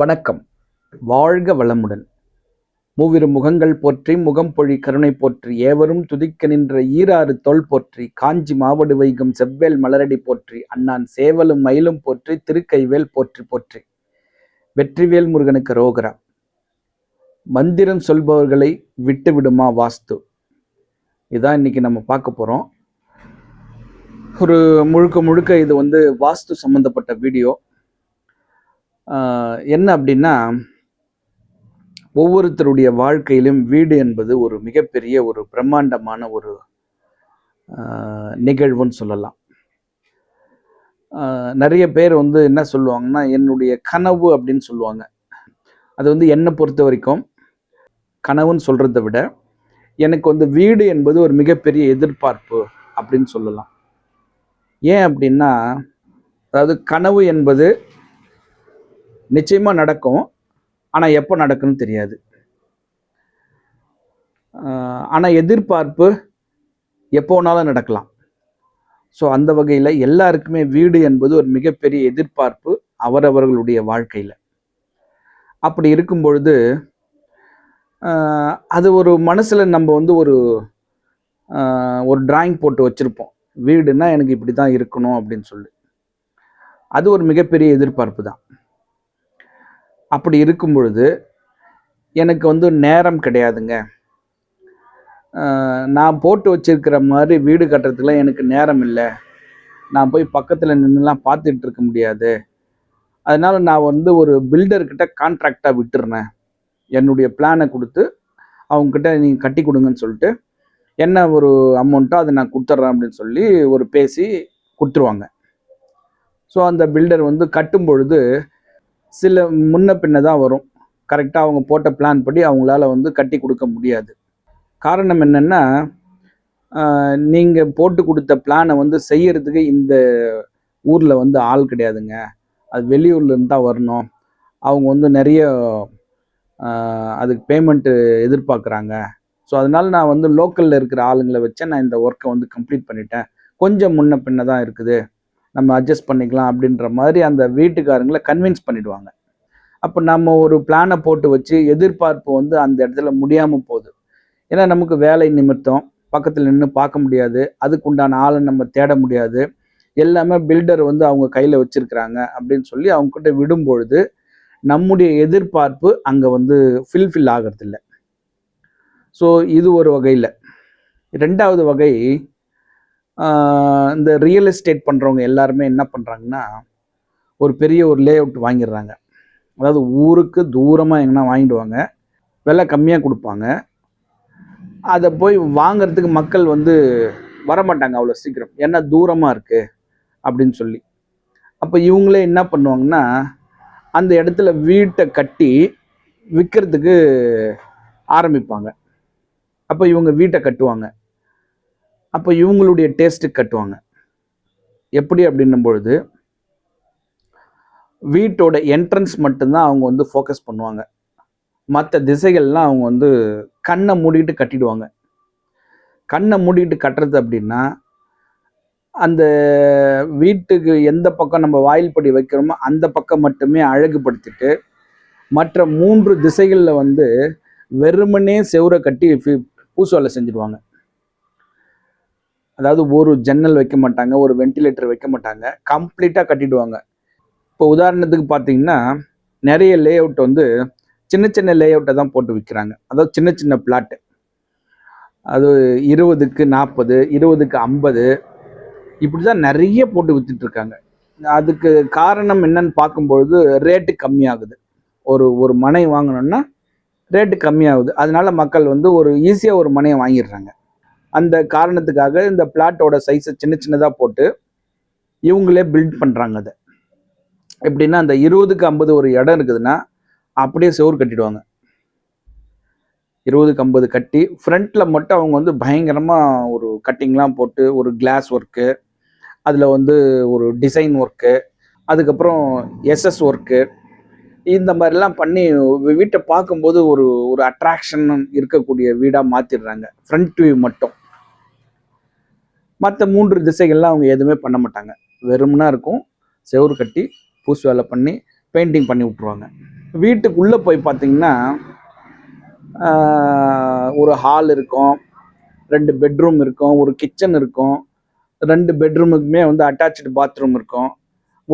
வணக்கம். வாழ்க வளமுடன். மூவிரு முகங்கள் போற்றி முகம்பொழி கருணை போற்றி ஏவரும் துதிக்க நின்ற ஈராறு தோள் போற்றி காஞ்சி மாவடு வைகும் செவ்வேல் மலரடி போற்றி அண்ணான் சேவலும் மயிலும் போற்றி திருக்கைவேல் போற்றி போற்றி. வெற்றிவேல் முருகனுக்கு ரோகரா. மந்திரம் சொல்பவர்களை விட்டு விடுமா வாஸ்து, இதான் இன்னைக்கு நம்ம பார்க்க போறோம். ஒரு முழுக்க இது வாஸ்து சம்பந்தப்பட்ட வீடியோ. என்ன அப்படின்னா, ஒவ்வொருத்தருடைய வாழ்க்கையிலும் வீடு என்பது ஒரு மிகப்பெரிய ஒரு பிரம்மாண்டமான ஒரு நிகழ்வுன்னு சொல்லலாம். நிறைய பேர் என்ன சொல்லுவாங்கன்னா, என்னுடைய கனவு அப்படின்னு சொல்லுவாங்க. அது என்னை பொறுத்த வரைக்கும் கனவுன்னு சொல்கிறத விட எனக்கு வீடு என்பது ஒரு மிகப்பெரிய எதிர்பார்ப்பு அப்படின்னு சொல்லலாம். ஏன் அப்படின்னா, அதாவது கனவு என்பது நிச்சயமாக நடக்கும், ஆனால் எப்போ நடக்குன்னு தெரியாது. ஆனால் எதிர்பார்ப்பு எப்போனாலும் நடக்கலாம். ஸோ அந்த வகையில் எல்லாருக்குமே வீடு என்பது ஒரு மிகப்பெரிய எதிர்பார்ப்பு அவரவர்களுடைய வாழ்க்கையில். அப்படி இருக்கும் பொழுது அது ஒரு மனசில் நம்ம ஒரு டிராயிங் போட்டு வச்சுருப்போம். வீடுனா எனக்கு இப்படி தான் இருக்கணும் அப்படின்னு சொல்லி. அது ஒரு மிகப்பெரிய எதிர்பார்ப்பு தான். அப்படி இருக்கும் பொழுது எனக்கு நேரம் கிடையாதுங்க, நான் போட்டு வச்சிருக்கிற மாதிரி வீடு கட்டுறதுக்குலாம் எனக்கு நேரம் இல்லை, நான் போய் பக்கத்தில் நின்றுலாம் பார்த்துட்டு இருக்க முடியாது, அதனால் நான் ஒரு பில்டர்கிட்ட கான்ட்ராக்டாக விட்டுறேன், என்னுடைய பிளானை கொடுத்து அவங்கக்கிட்ட நீங்கள் கட்டி கொடுங்கன்னு சொல்லிட்டு என்ன ஒரு அமௌண்ட்டோ அதை நான் கொடுத்துட்றேன் அப்படின்னு சொல்லி ஒரு பேசி கொடுத்துருவாங்க. ஸோ அந்த பில்டர் கட்டும் பொழுது சில முன்ன பின்ன தான் வரும். கரெக்டாக அவங்க போட்ட பிளான் படி அவங்களால கட்டி கொடுக்க முடியாது. காரணம் என்னென்னா, நீங்கள் போட்டு கொடுத்த பிளானை செய்யறதுக்கு இந்த ஊரில் ஆள் கிடையாதுங்க, அது வெளியூர்லேருந்து தான் வரணும், அவங்க நிறைய அதுக்கு பேமெண்ட்டு எதிர்பார்க்குறாங்க, ஸோ அதனால் நான் லோக்கலில் இருக்கிற ஆளுங்களை வச்சு நான் இந்த ஒர்க்கை கம்ப்ளீட் பண்ணிட்டேன், கொஞ்சம் முன்ன பின்ன தான் இருக்குது, நம்ம அட்ஜஸ்ட் பண்ணிக்கலாம் அப்படின்ற மாதிரி அந்த வீட்டுக்காரங்களை கன்வின்ஸ் பண்ணிவிடுவாங்க. அப்போ நம்ம ஒரு பிளானை போட்டு வச்சு எதிர்பார்ப்பு அந்த இடத்துல முடியாமல் போகுது. ஏன்னா நமக்கு வேலை நிமித்தம் பக்கத்தில் நின்று பார்க்க முடியாது, அதுக்கு உண்டான ஆளை நம்ம தேட முடியாது, எல்லாமே பில்டர் அவங்க கையில் வச்சுருக்கிறாங்க அப்படின்னு சொல்லி அவங்கக்கிட்ட விடும்பொழுது நம்முடைய எதிர்பார்ப்பு அங்கே ஃபில்ஃபில் ஆகிறதில்ல. ஸோ இது ஒரு வகையில். ரெண்டாவது வகை, இந்த ரியல் எஸ்டேட் பண்ணுறவங்க எல்லாருமே என்ன பண்ணுறாங்கன்னா, ஒரு பெரிய ஒரு லே அவுட் வாங்கிடுறாங்க. அதாவது ஊருக்கு தூரமாக எங்கன்னா வாங்கிடுவாங்க, விலை கம்மியாக கொடுப்பாங்க, அதை போய் வாங்கிறதுக்கு மக்கள் வரமாட்டாங்க அவ்வளோ சீக்கிரம், ஏன்னா தூரமாக இருக்குது அப்படின்னு சொல்லி. அப்போ இவங்களே என்ன பண்ணுவாங்கன்னா, அந்த இடத்துல வீட்டை கட்டி விற்கிறதுக்கு ஆரம்பிப்பாங்க. அப்போ இவங்க வீட்டை கட்டுவாங்க, அப்போ இவங்களுடைய டேஸ்ட்டுக்கு கட்டுவாங்க. எப்படி அப்படின்னும் பொழுது வீட்டோட என்ட்ரன்ஸ் மட்டும்தான் அவங்க ஃபோக்கஸ் பண்ணுவாங்க, மற்ற திசைகள்லாம் அவங்க கண்ணை மூடிட்டு கட்டிடுவாங்க. கண்ணை மூடிட்டு கட்டுறது அப்படின்னா, அந்த வீட்டுக்கு எந்த பக்கம் நம்ம வாயில்படி வைக்கிறோமோ அந்த பக்கம் மட்டுமே அழகுபடுத்திட்டு மற்ற 3 திசைகளில் வெறுமனே செவுரை கட்டி பூசுவேலை செஞ்சுடுவாங்க. அதாவது ஒரு ஜன்னல் வைக்க மாட்டாங்க, ஒரு வென்டிலேட்டர் வைக்க மாட்டாங்க, கம்ப்ளீட்டாக கட்டிடுவாங்க. இப்போ உதாரணத்துக்கு பார்த்தீங்கன்னா, நிறைய லே அவுட் சின்ன சின்ன லே அவுட்டை தான் போட்டு விற்கிறாங்க. அதாவது சின்ன சின்ன பிளாட்டு, அது 20க்கு 40, 20க்கு 50, இப்படி தான் நிறைய போட்டு விற்றுட்ருக்காங்க. அதுக்கு காரணம் என்னன்னு பார்க்கும்பொழுது ரேட்டு கம்மியாகுது. ஒரு மனை வாங்கணுன்னா ரேட்டு கம்மியாகுது, அதனால மக்கள் ஒரு ஈஸியாக ஒரு மனையை வாங்கிடுறாங்க. அந்த காரணத்துக்காக இந்த பிளாட்டோட சைஸை சின்ன சின்னதாக போட்டு இவங்களே பில்ட் பண்ணுறாங்க. அதை எப்படின்னா, அந்த 20க்கு 50 ஒரு இடம் இருக்குதுன்னா அப்படியே செவுறு கட்டிடுவாங்க. 20க்கு 50 கட்டி ஃப்ரண்ட்டில் மட்டும் அவங்க பயங்கரமாக ஒரு கட்டிங்லாம் போட்டு ஒரு கிளாஸ் ஒர்க்கு, அதில் ஒரு டிசைன் ஒர்க்கு, அதுக்கப்புறம் எஸ்எஸ் ஒர்க்கு, இந்த மாதிரிலாம் பண்ணி வீட்டை பார்க்கும்போது ஒரு அட்ராக்ஷன் இருக்கக்கூடிய வீடாக மாற்றிடுறாங்க. ஃப்ரண்ட் வியூ மட்டும், மற்ற 3 திசைகள்லாம் அவங்க எதுவுமே பண்ண மாட்டாங்க, வெறுமனா இருக்கும், செவுறு கட்டி பூசு வேலை பண்ணி பெயிண்டிங் பண்ணி விட்ருவாங்க. வீட்டுக்குள்ளே போய் பார்த்தீங்கன்னா ஒரு ஹால் இருக்கும், 2 பெட்ரூம் இருக்கும், ஒரு கிச்சன் இருக்கும், 2 பெட்ரூமுக்குமே வந்து அட்டாச்சு பாத்ரூம் இருக்கும்.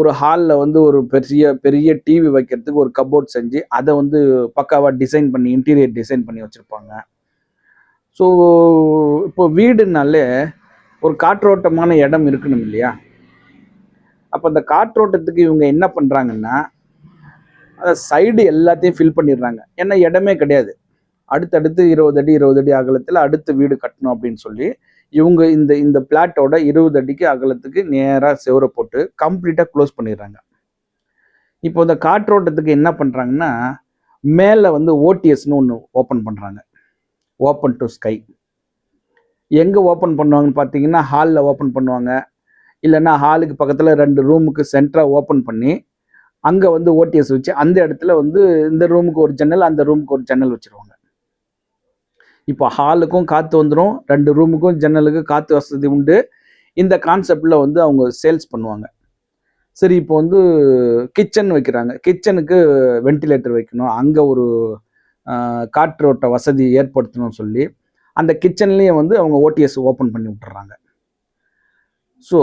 ஒரு ஹாலில் வந்து ஒரு பெரிய பெரிய டிவி வைக்கிறதுக்கு ஒரு கப்போர்ட் செஞ்சு அதை வந்து பக்காவாக டிசைன் பண்ணி இன்டீரியர் டிசைன் பண்ணி வச்சுருப்பாங்க. ஸோ இப்போ வீடுனாலே ஒரு காற்றோட்டமான இடம் இருக்கணும் இல்லையா? அப்போ அந்த காற்றோட்டத்துக்கு இவங்க என்ன பண்ணுறாங்கன்னா, அதை சைடு எல்லாத்தையும் ஃபில் பண்ணிடுறாங்க. ஏன்னா இடமே கிடையாது. அடுத்தடுத்து 20 அடி 20 அடி அகலத்தில் அடுத்த வீடு கட்டணும் அப்படின்னு சொல்லி இவங்க இந்த இந்த பிளாட்டோட 20 அடிக்கு அகலத்துக்கு நேராக செவரை போட்டு கம்ப்ளீட்டாக க்ளோஸ் பண்ணிடுறாங்க. இப்போ இந்த காற்றோட்டத்துக்கு என்ன பண்ணுறாங்கன்னா, மேலே வந்து ஓடிஎஸ்னு ஒன்று ஓப்பன் பண்ணுறாங்க. Open to sky. எங்கே ஓப்பன் பண்ணுவாங்கன்னு பார்த்தீங்கன்னா, ஹாலில் ஓப்பன் பண்ணுவாங்க. இல்லைன்னா ஹாலுக்கு பக்கத்தில் 2 ரூமுக்கு சென்டராக ஓப்பன் பண்ணி அங்கே வந்து ஓடிஎஸ் வச்சு அந்த இடத்துல வந்து இந்த ரூமுக்கு ஒரு ஜன்னல், அந்த ரூமுக்கு ஒரு ஜன்னல் வச்சுருவாங்க. இப்போ ஹாலுக்கும் காற்று வந்துடும், 2 ரூமுக்கும் ஜன்னலுக்கு காற்று வசதி உண்டு. இந்த கான்செப்டில் வந்து அவங்க சேல்ஸ் பண்ணுவாங்க. சரி, இப்போ வந்து கிச்சன் வைக்கிறாங்க. கிச்சனுக்கு வென்டிலேட்டர் வைக்கணும், அங்கே ஒரு காற்றோட்ட வசதி ஏற்படுத்தணும்னு சொல்லி அந்த கிச்சன்லேயே வந்து அவங்க ஓடிஎஸ் ஓப்பன் பண்ணி விட்டுறாங்க. ஸோ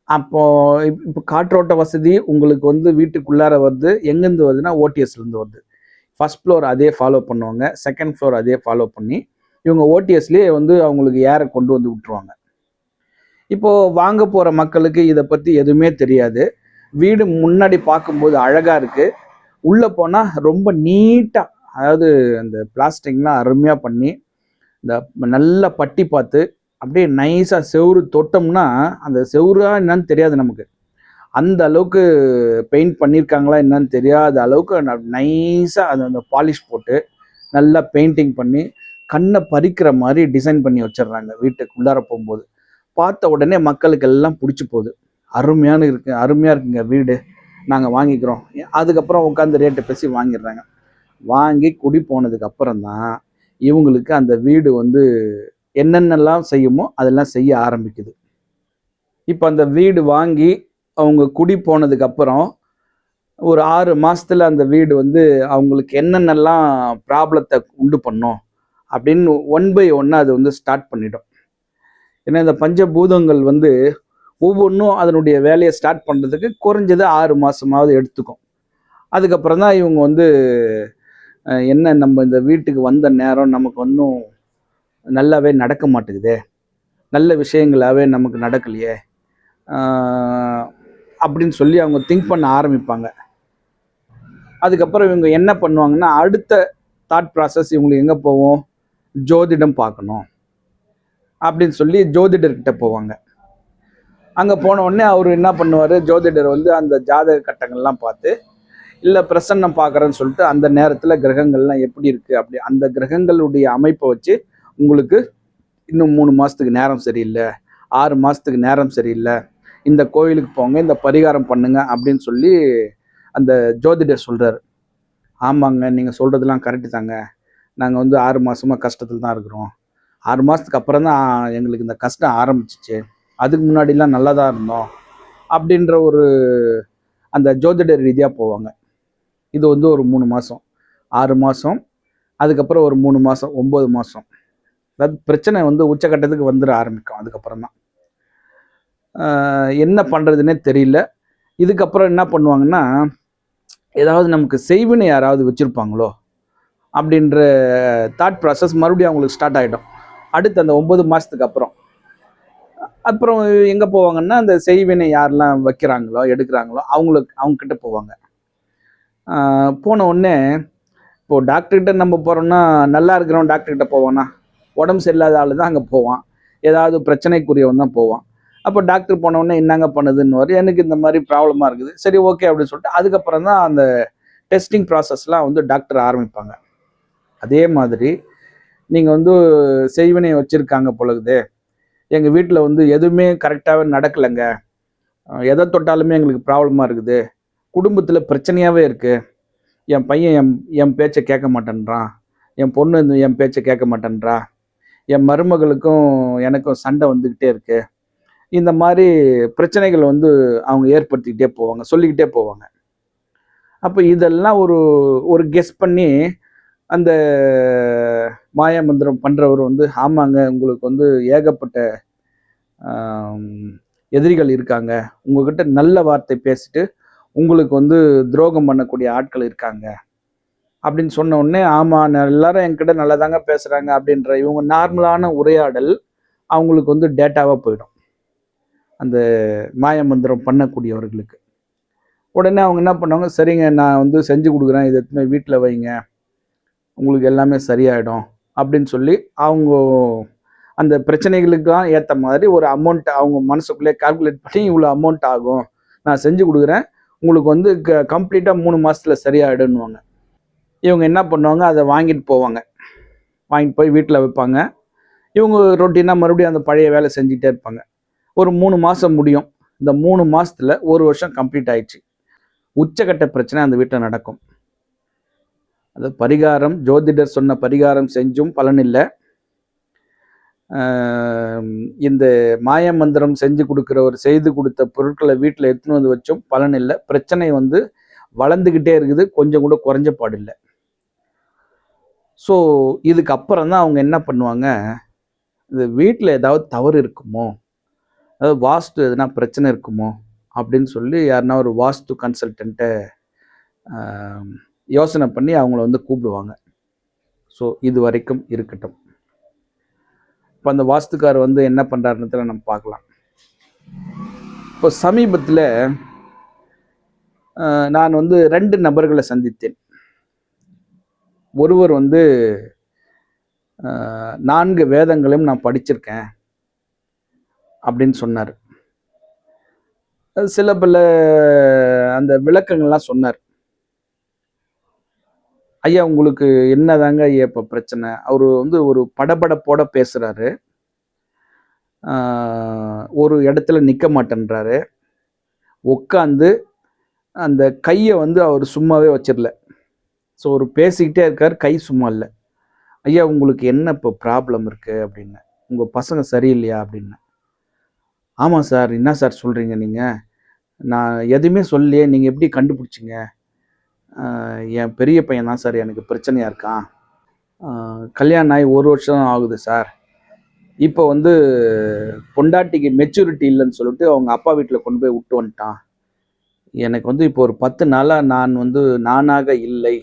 அப்போது இப்போ காற்றோட்ட வசதி உங்களுக்கு வந்து வீட்டுக்குள்ளார வருது. எங்கேருந்து வருதுன்னா ஓடிஎஸ்லேருந்து வருது. ஃபர்ஸ்ட் ஃப்ளோர் அதே ஃபாலோ பண்ணுவாங்க, செகண்ட் ஃப்ளோர் அதே ஃபாலோ பண்ணி இவங்க ஓடிஎஸ்லேயே வந்து அவங்களுக்கு ஏரை கொண்டு வந்து விட்டுருவாங்க. இப்போது வாங்க போகிற மக்களுக்கு இதை பற்றி எதுவுமே தெரியாது. வீடு முன்னாடி பார்க்கும்போது அழகாக இருக்குது, உள்ளே போனால் ரொம்ப நீட்டாக, அதாவது அந்த பிளாஸ்டிக்லாம் அருமையாக பண்ணி இந்த நல்லா பட்டி பார்த்து அப்படியே நைஸாக செவுறு தொட்டோம்னா அந்த செவுறா என்னன்னு தெரியாது நமக்கு. அந்த அளவுக்கு பெயிண்ட் பண்ணியிருக்காங்களா என்னன்னு தெரியாத அளவுக்கு நைஸாக அந்த பாலிஷ் போட்டு நல்லா பெயிண்டிங் பண்ணி கண்ணை பறிக்கிற மாதிரி டிசைன் பண்ணி வச்சிடுறாங்க. வீட்டுக்கு உள்ளார போகும்போது பார்த்த உடனே மக்களுக்கு எல்லாம் பிடிச்சி போகுது. அருமையாக இருக்குங்க வீடு, நாங்கள் வாங்கிக்கிறோம். அதுக்கப்புறம் உட்காந்து ரேட்டை பேசி வாங்கிடுறாங்க. வாங்கி குடி போனதுக்கு அப்புறம் தான் இவங்களுக்கு அந்த வீடு வந்து என்னென்னலாம் செய்யுமோ அதெல்லாம் செய்ய ஆரம்பிக்குது. இப்போ அந்த வீடு வாங்கி அவங்க குடி போனதுக்கு அப்புறம் ஒரு 6 மாசத்துல அந்த வீடு வந்து அவங்களுக்கு என்னென்னலாம் ப்ராப்ளத்தை உண்டு பண்ணும் அப்படின்னு 1 by 1 அது வந்து ஸ்டார்ட் பண்ணிடும். ஏன்னா இந்த பஞ்சபூதங்கள் வந்து ஒவ்வொன்றும் அதனுடைய வேலையை ஸ்டார்ட் பண்ணுறதுக்கு குறைஞ்சது 6 மாதமாவது எடுத்துக்கும். அதுக்கப்புறம் தான் இவங்க வந்து என்ன நம்ம இந்த வீட்டுக்கு வந்த நேரம் நமக்கு ஒன்றும் நல்லாவே நடக்க மாட்டேங்குதே, நல்ல விஷயங்களாகவே நமக்கு நடக்கலையே அப்படின்னு சொல்லி அவங்க திங்க் பண்ண ஆரம்பிப்பாங்க. அதுக்கப்புறம் இவங்க என்ன பண்ணுவாங்கன்னா, அடுத்த தாட் ப்ராசஸ் இவங்களுக்கு எங்கே போவோம், ஜோதிடம் பார்க்கணும் அப்படின்னு சொல்லி ஜோதிடர்கிட்ட போவாங்க. அங்கே போன உடனே அவர் என்ன பண்ணுவார், ஜோதிடர் வந்து அந்த ஜாதக கட்டங்கள்லாம் பார்த்து, இல்லை பிரசன்னம் பார்க்குறேன்னு சொல்லிட்டு அந்த நேரத்தில் கிரகங்கள்லாம் எப்படி இருக்குது அப்படி அந்த கிரகங்களுடைய அமைப்பை வச்சு உங்களுக்கு இன்னும் 3 மாதத்துக்கு நேரம் சரியில்லை, 6 மாதத்துக்கு நேரம் சரியில்லை, இந்த கோயிலுக்கு போங்க, இந்த பரிகாரம் பண்ணுங்க அப்படின்னு சொல்லி அந்த ஜோதிடர் சொல்கிறார். ஆமாங்க, நீங்கள் சொல்கிறதுலாம் கரெக்டு தாங்க, நாங்கள் வந்து 6 மாதமாக கஷ்டத்தில் தான் இருக்கிறோம், 6 மாதத்துக்கு அப்புறம் தான் எங்களுக்கு இந்த கஷ்டம் ஆரம்பிச்சிச்சு, அதுக்கு முன்னாடிலாம் நல்லா தான் இருந்தோம் அப்படின்ற ஒரு அந்த ஜோதிடர் ரீதியாக போவாங்க. இது வந்து ஒரு 3 மாதம், 6 மாதம், அதுக்கப்புறம் ஒரு 3 மாதம், 9 மாதம். அதாவது பிரச்சனை வந்து உச்சக்கட்டத்துக்கு வந்துட ஆரம்பிக்கும். அதுக்கப்புறம் தான் என்ன பண்ணுறதுனே தெரியல. இதுக்கப்புறம் என்ன பண்ணுவாங்கன்னா, ஏதாவது நமக்கு செய்வினை யாராவது வச்சுருப்பாங்களோ அப்படின்ற தாட் ப்ராசஸ் மறுபடியும் அவங்களுக்கு ஸ்டார்ட் ஆகிடும். அடுத்து அந்த 9 மாதத்துக்கு அப்புறம் எங்கே போவாங்கன்னா, அந்த செய்வினை யாரெல்லாம் வைக்கிறாங்களோ எடுக்கிறாங்களோ அவங்கக்கிட்ட போவாங்க. போன உடனே இப்போது டாக்டர்கிட்ட நம்ம போகிறோம்னா, நல்லா இருக்கிறவன் டாக்டர்கிட்ட போவானா, உடம்பு சரியில்லாத ஆள் தான் அங்கே போவான், ஏதாவது பிரச்சனைக்குரியவன் தான் போவான். அப்போ டாக்டர் போன உடனே என்னங்க பண்ணுதுன்னு, எனக்கு இந்த மாதிரி ப்ராப்ளமாக இருக்குது, சரி ஓகே அப்படின்னு சொல்லிட்டு அதுக்கப்புறம் தான் அந்த டெஸ்டிங் ப்ராசஸ்லாம் வந்து டாக்டர் ஆரம்பிப்பாங்க. அதே மாதிரி நீங்கள் வந்து செய்வினை வச்சுருக்காங்க பொழுது, எங்கள் வீட்டில் வந்து எதுவுமே கரெக்டாகவே நடக்கலைங்க, எதை தொட்டாலுமே எங்களுக்கு ப்ராப்ளமாக இருக்குது, குடும்பத்தில் பிரச்சனையாகவே இருக்குது, என் பையன் என் பேச்சை கேட்க மாட்டேன்றான், என் பொண்ணு என் பேச்சை கேட்க மாட்டேன்றா, என் மருமகளுக்கும் எனக்கும் சண்டை வந்துக்கிட்டே இருக்குது, இந்த மாதிரி பிரச்சனைகள் வந்து அவங்க ஏற்படுத்திக்கிட்டே போவாங்க, சொல்லிக்கிட்டே போவாங்க. அப்போ இதெல்லாம் ஒரு ஒரு கெஸ் பண்ணி அந்த மாயா மந்திரம் பண்ணுறவர் வந்து, ஆமாங்க உங்களுக்கு வந்து ஏகப்பட்ட எதிரிகள் இருக்காங்க, உங்ககிட்ட நல்ல வார்த்தை பேசிட்டு உங்களுக்கு வந்து துரோகம் பண்ணக்கூடிய ஆட்கள் இருக்காங்க அப்படின்னு சொன்ன உடனே, ஆமா எல்லாரும் என்கிட்ட நல்லதாங்க பேசுறாங்க அப்படின்ற இவங்க நார்மலான உரையாடல் அவங்களுக்கு வந்து டேட்டாவா போயிடும் அந்த மாய மந்திரம் பண்ணக்கூடியவர்களுக்கு. உடனே அவங்க என்ன பண்ணுவாங்க, சரிங்க நான் வந்து செஞ்சு கொடுக்குறேன், இதை எத்தனை வீட்டில் வைங்க, உங்களுக்கு எல்லாமே சரியாயிடும் அப்படின்னு சொல்லி அவங்க அந்த பிரச்சனைகளுக்கெல்லாம் ஏற்ற மாதிரி ஒரு அமௌண்ட் அவங்க மனசுக்குள்ளே கால்குலேட் பண்ணி இவ்வளோ அமௌண்ட் ஆகும், நான் செஞ்சு கொடுக்குறேன், உங்களுக்கு வந்து கம்ப்ளீட்டாக 3 மாதத்துல சரியாயிடுன்னுவாங்க. இவங்க என்ன பண்ணுவாங்க, அதை வாங்கிட்டு போவாங்க, வாங்கிட்டு போய் வீட்டில் வைப்பாங்க. இவங்க ரொட்டீனாக மறுபடியும் அந்த பழைய வேலை செஞ்சுட்டே இருப்பாங்க. ஒரு 3 மாதம் முடியும். இந்த 3 மாதத்தில் 1 வருஷம் கம்ப்ளீட் ஆயிடுச்சு. உச்சக்கட்ட பிரச்சனை அந்த வீட்டில் நடக்கும். அது பரிகாரம், ஜோதிடர் சொன்ன பரிகாரம் செஞ்சும் பலன் இல்லை. இந்த மாய மந்திரம் செஞ்சு கொடுக்குறவர் செய்து கொடுத்த பொருட்களை வீட்டில் எடுத்துன்னு வந்து வச்சும் பலன் இல்லை. பிரச்சனை வந்து வளர்ந்துக்கிட்டே இருக்குது, கொஞ்சம் கூட குறைஞ்ச பாடு இல்லை. ஸோ இதுக்கு அப்புறம் தான் அவங்க என்ன பண்ணுவாங்க, இந்த வீட்டில் ஏதாவது தவறு இருக்குமோ, அதாவது வாஸ்து எதுனா பிரச்சனை இருக்குமோ அப்படின்னு சொல்லி யாருன்னா ஒரு வாஸ்து கன்சல்டண்ட்டை யோசனை பண்ணி அவங்கள வந்து கூப்பிடுவாங்க. ஸோ இது வரைக்கும் இருக்கட்டும். இப்போ அந்த வாஸ்துக்கார் வந்து என்ன பண்ணுறாருன்னு நம்ம பார்க்கலாம். இப்போ சமீபத்தில் நான் வந்து 2 நபர்களை சந்தித்தேன். ஒருவர் வந்து 4 வேதங்களையும் நான் படிச்சிருக்கேன் அப்படின்னு சொன்னார். சில பல அந்த விளக்கங்கள்லாம் சொன்னார். ஐயா உங்களுக்கு என்னதாங்க ஐயா இப்போ பிரச்சனை? அவர் வந்து ஒரு படபடப்போட பேசுறாரு, ஒரு இடத்துல நிற்க மாட்டேன்றாரு, உட்காந்து அந்த கையை வந்து அவர் சும்மாவே வச்சிடல. ஸோ ஒரு பேசிக்கிட்டே இருக்கார், கை சும்மா இல்லை. ஐயா உங்களுக்கு என்ன இப்போ ப்ராப்ளம் இருக்குது அப்படின்னு, உங்கள் பசங்க சரியில்லையா அப்படின்னு. ஆமாம் சார், என்ன சார் சொல்கிறீங்க நீங்கள், நான் எதுவுமே சொல்லலையே, நீங்கள் எப்படி கண்டுபிடிச்சிங்க? என் பெரிய பையன் தான் சார் எனக்கு பிரச்சனையாக இருக்கான், கல்யாணம் ஆகி 1 வருஷம் ஆகுது சார், இப்போ வந்து பொண்டாட்டிக்கு மெச்சூரிட்டி இல்லைன்னு சொல்லிட்டு அவங்க அப்பா வீட்டில் கொண்டு போய் விட்டு வந்துட்டான். எனக்கு வந்து இப்போ ஒரு 10 நாளாக நான் வந்து நானாக இல்லை,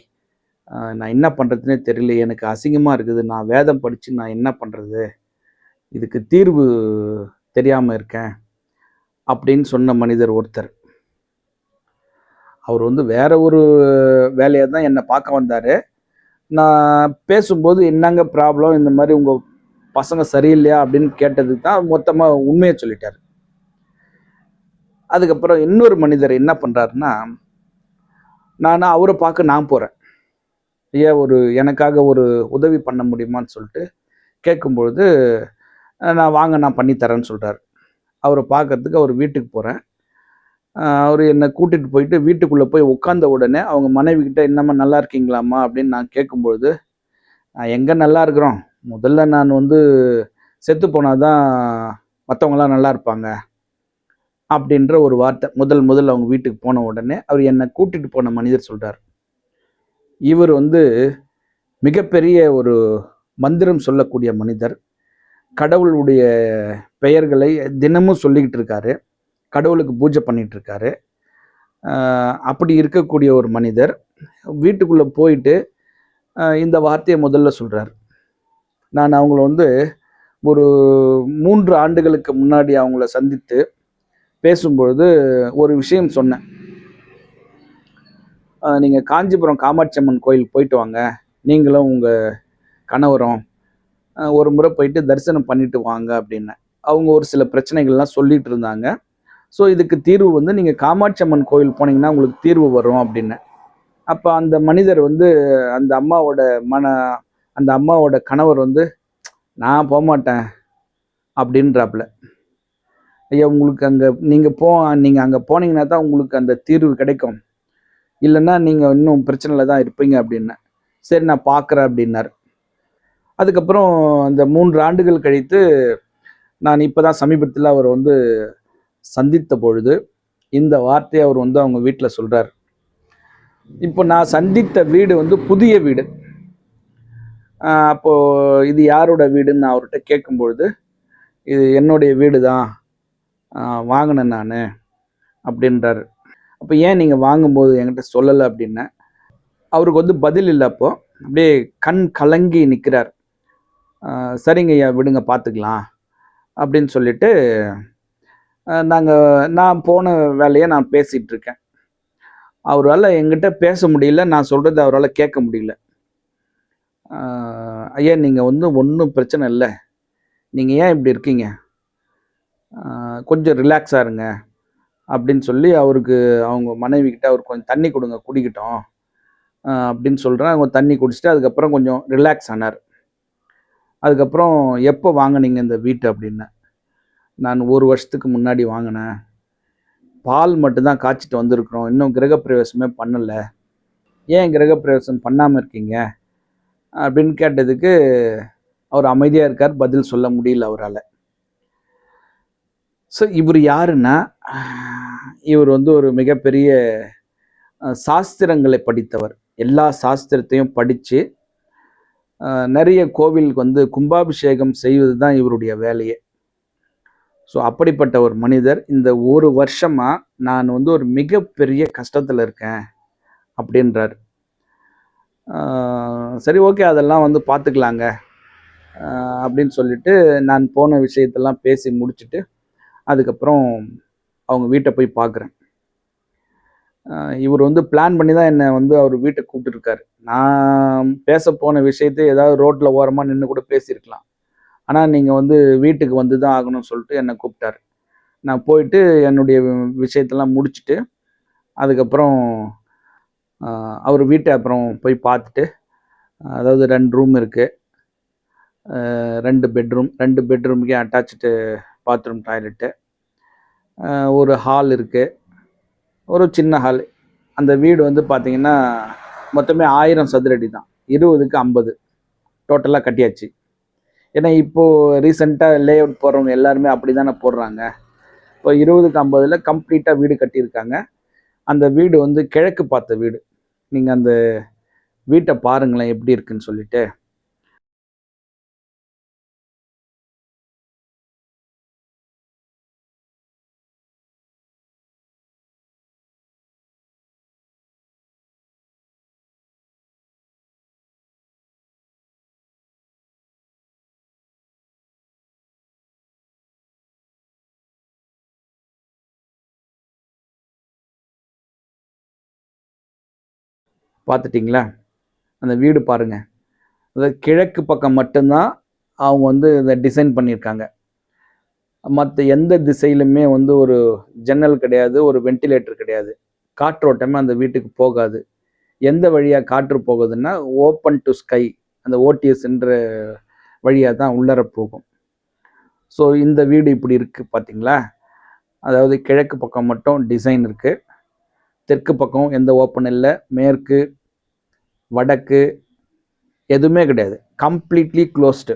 நான் என்ன பண்ணுறதுனே தெரியல, எனக்கு அசிங்கமாக இருக்குது, நான் வேதம் படித்து நான் என்ன பண்ணுறது, இதுக்கு தீர்வு தெரியாமல் இருக்கேன் அப்படின்னு சொன்ன மனிதர் ஒருத்தர். அவர் வந்து வேற ஒரு வேலையாக தான் என்னை பார்க்க வந்தார். நான் பேசும்போது என்னங்க ப்ராப்ளம், இந்த மாதிரி உங்கள் பசங்க சரியில்லையா அப்படின்னு கேட்டதுக்கு தான் மொத்தமாக உண்மையை சொல்லிட்டார். அதுக்கப்புறம் இன்னொரு மனிதர் என்ன பண்ணுறாருன்னா, நான் அவரை பார்க்க நான் போகிறேன், ஏன் ஒரு எனக்காக ஒரு உதவி பண்ண முடியுமான்னு சொல்லிட்டு கேட்கும்பொழுது, நான் வாங்க நான் பண்ணித்தரேன்னு சொல்கிறார். அவரை பார்க்கறதுக்கு அவர் வீட்டுக்கு போகிறேன். அவர் என்னை கூட்டிகிட்டு போயிட்டு வீட்டுக்குள்ளே போய் உட்காந்த உடனே அவங்க மனைவிக்கிட்ட என்னம்மா நல்லா இருக்கீங்களாம்மா அப்படின்னு நான் கேட்கும்பொழுது, நான் எங்கே நல்லா இருக்கிறோம், முதல்ல நான் வந்து செத்து போனால் தான் மற்றவங்களாம் நல்லா இருப்பாங்க அப்படின்ற ஒரு வார்த்தை முதல் அவங்க வீட்டுக்கு போன உடனே அவர் என்னை கூட்டிகிட்டு போன மனிதர் சொல்கிறார். இவர் வந்து மிகப்பெரிய ஒரு மந்திரம் சொல்லக்கூடிய மனிதர், கடவுளுடைய பெயர்களை தினமும் சொல்லிக்கிட்டு இருக்காரு, கடவுளுக்கு பூஜை பண்ணிட்டு இருக்காரு. அப்படி இருக்கக்கூடிய ஒரு மனிதர் வீட்டுக்குள்ளே போயிட்டு இந்த வார்த்தையை முதல்ல சொல்கிறார். நான் அவங்கள வந்து ஒரு 3 ஆண்டுகளுக்கு முன்னாடி அவங்கள சந்தித்து பேசும்பொழுது ஒரு விஷயம் சொன்னேன். நீங்கள் காஞ்சிபுரம் காமாட்சி அம்மன் கோயில் போயிட்டு வாங்க, நீங்களும் உங்கள் கணவரும் ஒரு முறை போயிட்டு தரிசனம் பண்ணிட்டு வாங்க அப்படின்னு. அவங்க ஒரு சில பிரச்சனைகள்லாம் சொல்லிட்டு இருந்தாங்க. ஸோ இதுக்கு தீர்வு வந்து நீங்கள் காமாட்சி அம்மன் கோயில் போனீங்கன்னா உங்களுக்கு தீர்வு வரும் அப்படின்னு. அப்போ அந்த மனிதர் வந்து அந்த அம்மாவோட கணவர் வந்து, நான் போகமாட்டேன் அப்படின்றாப்புல. ஐயா உங்களுக்கு அங்கே நீங்கள் அங்கே போனீங்கன்னா தான் உங்களுக்கு அந்த தீர்வு கிடைக்கும், இல்லைன்னா நீங்கள் இன்னும் பிரச்சனையில் தான் இருப்பீங்க அப்படின்னு. சரி நான் பார்க்குறேன் அப்படின்னார். அதுக்கப்புறம் அந்த 3 ஆண்டுகள் கழித்து நான் இப்போ தான் சமீபத்தில் அவர் வந்து சந்தித்த பொழுது இந்த வார்த்தையை அவர் வந்து அவங்க வீட்டில் சொல்கிறார். இப்போ நான் சந்தித்த வீடு வந்து புதிய வீடு. அப்போ இது யாரோட வீடுன்னு நான் அவர்கிட்ட கேட்கும்பொழுது, இது என்னுடைய வீடு தான். வாங்கினேன் நானு அப்படின்றாரு. அப்போ ஏன் நீங்க வாங்கும்போது என்கிட்ட சொல்லல அப்படின்னேன். அவருக்கு வந்து பதில் இல்ல அப்போ. அப்படியே கண் கலங்கி நிக்கிறார். சரிங்க ஐயா விடுங்க பார்த்துக்கலாம் அப்படின்னு சொல்லிட்டு, நான் போன வேலைய நான் பேசிட்டு இருக்கேன். அவரால என்கிட்ட பேச முடியல. நான் சொல்றத அவரால கேட்க முடியல. ஐயா நீங்க வந்து ஒண்ணும் பிரச்சனை இல்ல. நீங்க ஏன் இப்படி இருக்கீங்க? கொஞ்சம் ரிலாக்ஸா இருங்க அப்படின்னு சொல்லி அவருக்கு அவங்க மனைவி கிட்ட அவருக்கு கொஞ்சம் தண்ணி கொடுங்க குடிக்கட்டும் அப்படின்னு சொல்றேன். அவங்க தண்ணி குடிச்சிட்டு அதுக்கப்புறம் கொஞ்சம் ரிலாக்ஸ் ஆனார். அதுக்கப்புறம் எப்போ வாங்குனீங்க இந்த வீட்ட அப்படின்னேன். நான் 1 வருஷத்துக்கு முன்னாடி வாங்கினேன். பால் மட்டும் தான் காய்ச்சிட்டு வந்திருக்கிறோம். இன்னும் கிரகப்பிரவேசமே பண்ணல. ஏன் கிரகப்பிரவேசம் பண்ணாம இருக்கீங்க? அப்படின்னு கேட்டதுக்கு அவர் அமைதியா இருக்கார். பதில் சொல்ல முடியல அவரால. ஸோ இவர் யாருன்னா, இவர் வந்து ஒரு மிகப்பெரிய சாஸ்திரங்களை படித்தவர். எல்லா சாஸ்திரத்தையும் படிச்சு, நிறைய கோவிலுக்கு வந்து கும்பாபிஷேகம் செய்வது தான் இவருடைய வேலையே. ஸோ அப்படிப்பட்ட ஒரு மனிதர் இந்த 1 வருஷமா நான் வந்து ஒரு மிகப்பெரிய கஷ்டத்துல இருக்கேன் அப்படின்றாரு. சரி ஓகே அதெல்லாம் வந்து பார்த்துக்கலாங்க அப்படின்னு சொல்லிட்டு நான் போன விஷயத்தெல்லாம் பேசி முடிச்சுட்டு அதுக்கப்புறம் அவங்க வீட்டை போய் பார்க்குறேன். இவர் வந்து பிளான் பண்ணி தான் என்னை வந்து அவர் வீட்டை கூப்பிட்டுருக்காரு. நான் பேச போன விஷயத்தை ஏதாவது ரோட்டில் ஓரமாக நின்று கூட பேசியிருக்கலாம். ஆனால் நீங்கள் வந்து வீட்டுக்கு வந்து தான் ஆகணும்னு சொல்லிட்டு என்னை கூப்பிட்டாரு. நான் போயிட்டு என்னுடைய விஷயத்தெல்லாம் முடிச்சுட்டு அதுக்கப்புறம் அவர் வீட்டை அப்புறம் போய் பார்த்துட்டு, அதாவது 2 ரூம் இருக்குது, 2 பெட்ரூம், 2 பெட்ரூமுக்கே அட்டாச்சு பாத்ரூம் டாய்லெட்டு, ஒரு ஹால் இருக்குது, ஒரு சின்ன ஹால். அந்த வீடு வந்து பார்த்தீங்கன்னா மொத்தமே 1000 சதுரடி தான். 20க்கு 50 டோட்டலாக கட்டியாச்சு. ஏன்னா இப்போது ரீசெண்டாக லே அவுட் போடுறவங்க எல்லாருமே அப்படி தானே போடுறாங்க. இப்போ 20க்கு 50ல் கம்ப்ளீட்டாக வீடு கட்டியிருக்காங்க. அந்த வீடு வந்து கிழக்கு பார்த்த வீடு. நீங்கள் அந்த வீட்டை பாருங்களேன் எப்படி இருக்குன்னு சொல்லிட்டு. பார்த்துட்டிங்களா? அந்த வீடு பாருங்கள். அதாவது கிழக்கு பக்கம் மட்டும்தான் அவங்க வந்து இதை டிசைன் பண்ணியிருக்காங்க. மற்ற எந்த திசையிலுமே வந்து ஒரு ஜன்னல் கிடையாது, ஒரு வென்டிலேட்டர் கிடையாது. காற்றோட்டமே அந்த வீட்டுக்கு போகாது. எந்த வழியாக காற்று போகுதுன்னா ஓப்பன் டு ஸ்கை, அந்த ஓடிஎஸ்ன்ற வழியாக தான் உள்ளர போகும். ஸோ இந்த வீடு இப்படி இருக்குது பார்த்தீங்களா? அதாவது கிழக்கு பக்கம் மட்டும் டிசைன் இருக்குது. தெற்கு பக்கம் எந்த ஓப்பன் இல்லை. மேற்கு, வடக்கு எதுவுமே கிடையாது. Completely closed.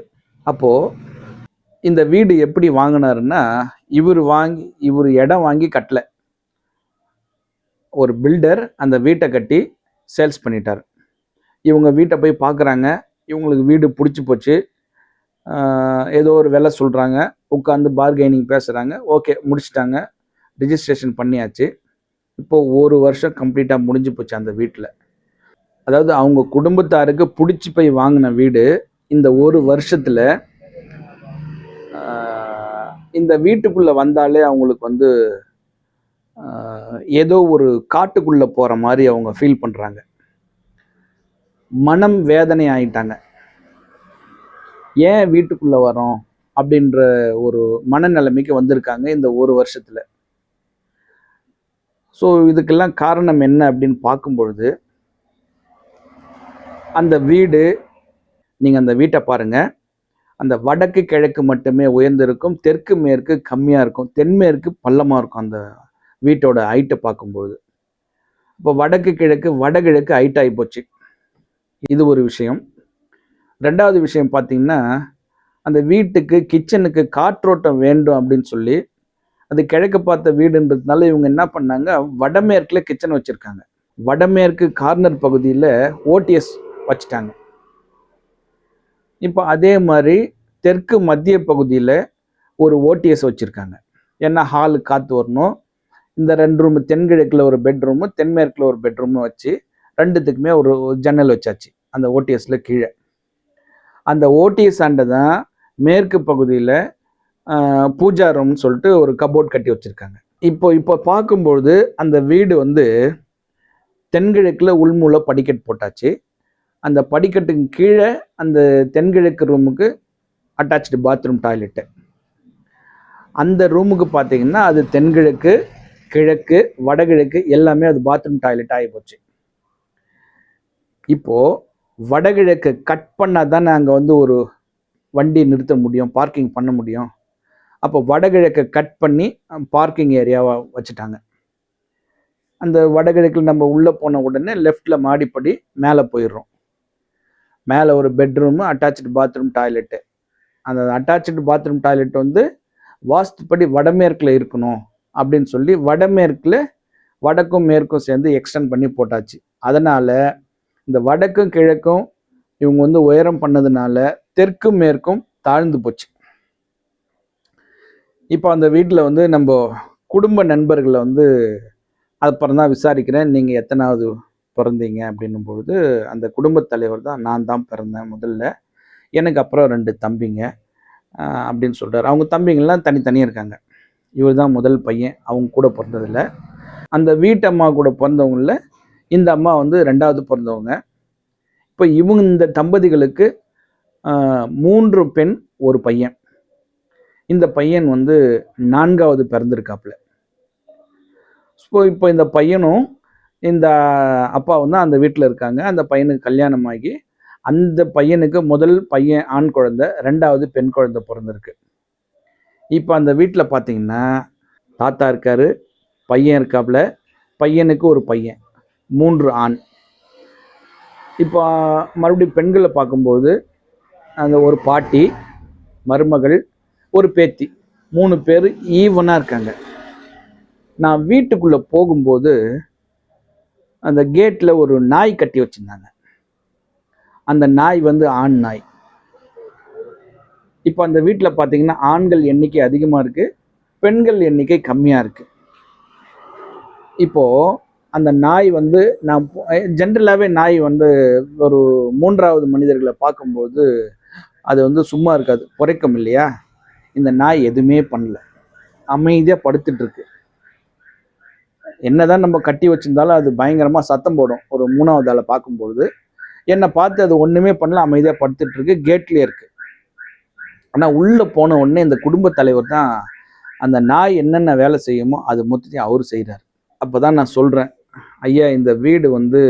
அப்போது இந்த வீடு எப்படி வாங்கினாருன்னா, இவர் இடம் வாங்கி கட்டல. ஒரு பில்டர் அந்த வீட்டை கட்டி சேல்ஸ் பண்ணிட்டார். இவங்க வீட்டை போய் பார்க்குறாங்க. இவங்களுக்கு வீடு பிடிச்சி போச்சு. ஏதோ ஒரு விலை சொல்கிறாங்க. உட்காந்து பார்கெனிங் பேசுகிறாங்க. ஓகே முடிச்சிட்டாங்க. ரிஜிஸ்ட்ரேஷன் பண்ணியாச்சு. இப்போது 1 வருஷம் கம்ப்ளீட்டாக முடிஞ்சு போச்சு அந்த வீட்டில். அதாவது அவங்க குடும்பத்தாருக்கு பிடிச்சி போய் வாங்கின வீடு இந்த 1 வருஷத்தில் இந்த வீட்டுக்குள்ளே வந்தாலே அவங்களுக்கு வந்து ஏதோ ஒரு காட்டுக்குள்ளே போகிற மாதிரி அவங்க ஃபீல் பண்ணுறாங்க. மனம் வேதனை ஆயிட்டாங்க. ஏன் வீட்டுக்குள்ளே வரோம் அப்படின்ற ஒரு மனநிலைமைக்கு வந்திருக்காங்க இந்த 1 வருஷத்தில். ஸோ இதுக்கெல்லாம் காரணம் என்ன அப்படின்னு பார்க்கும்பொழுது, அந்த வீடு, நீங்கள் அந்த வீட்டை பாருங்கள். அந்த வடக்கு கிழக்கு மட்டுமே உயர்ந்திருக்கும். தெற்கு மேற்கு கம்மியாக இருக்கும். தென்மேற்கு பள்ளமாக இருக்கும் அந்த வீட்டோட ஹைட்டை பார்க்கும்பொழுது. இப்போ வடக்கு கிழக்கு வடகிழக்கு ஹைட் ஆகி போச்சு. இது ஒரு விஷயம். 2வது விஷயம் பார்த்தீங்கன்னா, அந்த வீட்டுக்கு கிச்சனுக்கு காற்றோட்டம் வேண்டும் அப்படின்னு சொல்லி, அது கிழக்கு பார்த்த வீடுன்றதுனால இவங்க என்ன பண்ணாங்க, வடமேற்கில் கிச்சன் வச்சுருக்காங்க. வடமேற்கு கார்னர் பகுதியில் ஓடிஎஸ் வச்சுட்டாங்க. இப்போ அதே மாதிரி தெற்கு மத்திய பகுதியில் ஒரு ஓடிஎஸ் வச்சுருக்காங்க. ஏன்னா ஹாலுக்கு காற்று வரணும். இந்த 2 ரூமு, தென்கிழக்கில் ஒரு பெட்ரூமு, தென்மேற்கில் ஒரு பெட்ரூமு வச்சு 2த்துக்குமே ஒரு ஜன்னல் வச்சாச்சு அந்த ஓடிஎஸில் கீழே. அந்த ஓடிஎஸ் ஆண்ட தான் மேற்கு பகுதியில் பூஜா ரூம்னு சொல்லிட்டு ஒரு கபோர்ட் கட்டி வச்சுருக்காங்க. இப்போ பார்க்கும்பொழுது அந்த வீடு வந்து தென்கிழக்கில் உள்மூல படிக்கட்டு போட்டாச்சு. அந்த படிக்கட்டுக்கு கீழே அந்த தென்கிழக்கு ரூமுக்கு அட்டாச்சு பாத்ரூம் டாய்லெட்டு. அந்த ரூமுக்கு பார்த்தீங்கன்னா அது தென்கிழக்கு, கிழக்கு, வடகிழக்கு எல்லாமே அது பாத்ரூம் டாய்லெட் ஆகி போச்சு. இப்போது வடகிழக்கு கட் பண்ணால் தானே அங்கே வந்து ஒரு வண்டி நிறுத்த முடியும், பார்க்கிங் பண்ண முடியும். அப்போ வடகிழக்கை கட் பண்ணி பார்க்கிங் ஏரியாவை வச்சுட்டாங்க. அந்த வடகிழக்கில் நம்ம உள்ளே போன உடனே லெஃப்டில் மாடிப்படி மேலே போயிடுறோம். மேலே ஒரு பெட்ரூமு, அட்டாச்சு பாத்ரூம் டாய்லெட்டு. அந்த அட்டாச்சு பாத்ரூம் டாய்லெட் வந்து வாஸ்துப்படி வடமேற்கில் இருக்கணும் அப்படின்னு சொல்லி வடமேற்கில் வடக்கும் மேற்கும் சேர்ந்து எக்ஸ்டெண்ட் பண்ணி போட்டாச்சு. அதனால் இந்த வடக்கும் கிழக்கும் இவங்க வந்து உயரம் பண்ணதுனால தெற்கும் மேற்கும் தாழ்ந்து போச்சு. இப்போ அந்த வீட்டில் வந்து நம்ம குடும்ப நண்பர்களை வந்து அப்புறம் தான் விசாரிக்கிறேன், நீங்கள் எத்தனாவது பிறந்தீங்க அப்படின்னும் பொழுது அந்த குடும்பத் தலைவர் தான், நான் தான் பிறந்தேன் முதல்ல, எனக்கு அப்புறம் 2 தம்பிங்க அப்படின்னு சொல்கிறார். அவங்க தம்பிங்கள்லாம் தனித்தனியாக இருக்காங்க. இவர் தான் முதல் பையன் அவங்க கூட பிறந்ததில்ல. அந்த வீட்டம்மா கூட பிறந்தவங்களில் இந்த அம்மா வந்து 2வது பிறந்தவங்க. இப்போ இவங்க இந்த தம்பதிகளுக்கு 3 பெண், 1 பையன். இந்த பையன் வந்து 4வது பிறந்திருக்காப்புல. ஸோ இப்போ இந்த பையனும் இந்த அப்பாவும் தான் அந்த வீட்டில் இருக்காங்க. அந்த பையனுக்கு கல்யாணம் ஆகி அந்த பையனுக்கு முதல் பையன் ஆண் குழந்தை, 2வது பெண் குழந்தை பிறந்திருக்கு. இப்போ அந்த வீட்டில் பார்த்தீங்கன்னா தாத்தா இருக்காரு, பையன் இருக்காப்புல, பையனுக்கு ஒரு பையன், 3 ஆண். இப்போ மறுபடியும் பெண்களை பார்க்கும்போது அந்த ஒரு பாட்டி, மருமகள், ஒரு பேத்தி, 3 பேர் ஈவனாக இருக்காங்க. நான் வீட்டுக்குள்ளே போகும்போது அந்த கேட்டில் ஒரு நாய் கட்டி வச்சுருந்தாங்க. அந்த நாய் வந்து ஆண் நாய். இப்போ அந்த வீட்டில் பார்த்தீங்கன்னா ஆண்கள் எண்ணிக்கை அதிகமாக இருக்குது, பெண்கள் எண்ணிக்கை கம்மியாக இருக்குது. இப்போது அந்த நாய் வந்து நான் ஜென்ரலாகவே நாய் வந்து ஒரு 3வது மனிதர்களை பார்க்கும்போது அது வந்து சும்மா இருக்காது, குறைக்கும் இல்லையா? இந்த நாய் எதுவுமே பண்ணல, அமைதியாக படுத்துட்ருக்கு. என்னதான் நம்ம கட்டி வச்சிருந்தாலும் அது பயங்கரமாக சத்தம் போடும். ஒரு 3வது ஆளை பார்க்கும்பொழுது என்னை பார்த்து அது ஒன்றுமே பண்ணல, அமைதியாக படுத்துட்ருக்கு, கேட்லேயே இருக்குது. ஆனால் உள்ளே போன உடனே இந்த குடும்ப தலைவர் தான் அந்த நாய் என்னென்ன வேலை செய்யுமோ அது மொத்தத்தையும் அவர் செய்கிறார். அப்போ தான் நான் சொல்கிறேன், ஐயா இந்த வீடு வந்து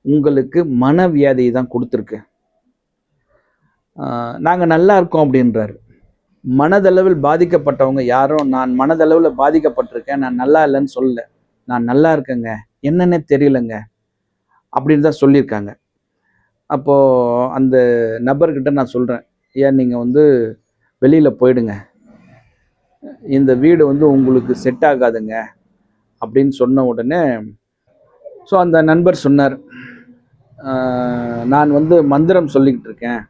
உங்களுக்கு மனவியாதியை தான் கொடுத்துருக்கு, நாங்கள் நல்லா இருக்கோம் அப்படின்றாரு. மனதளவில் பாதிக்கப்பட்டவங்க யாரும் நான் மனதளவில் பாதிக்கப்பட்டிருக்கேன், நான் நல்லா இல்லைன்னு சொல்லலை, நான் நல்லா இருக்கேங்க, என்னன்னே தெரியலைங்க அப்படின்னு தான் சொல்லியிருக்காங்க. அப்போது அந்த நபர்கிட்ட நான் சொல்கிறேன், ஏன் நீங்கள் வந்து வெளியில் போயிடுங்க, இந்த வீடு வந்து உங்களுக்கு செட் ஆகாதுங்க அப்படின்னு சொன்ன உடனே ஸோ அந்த நண்பர் சொன்னார், நான் வந்து மந்திரம் சொல்லிக்கிட்டு இருக்கேன்,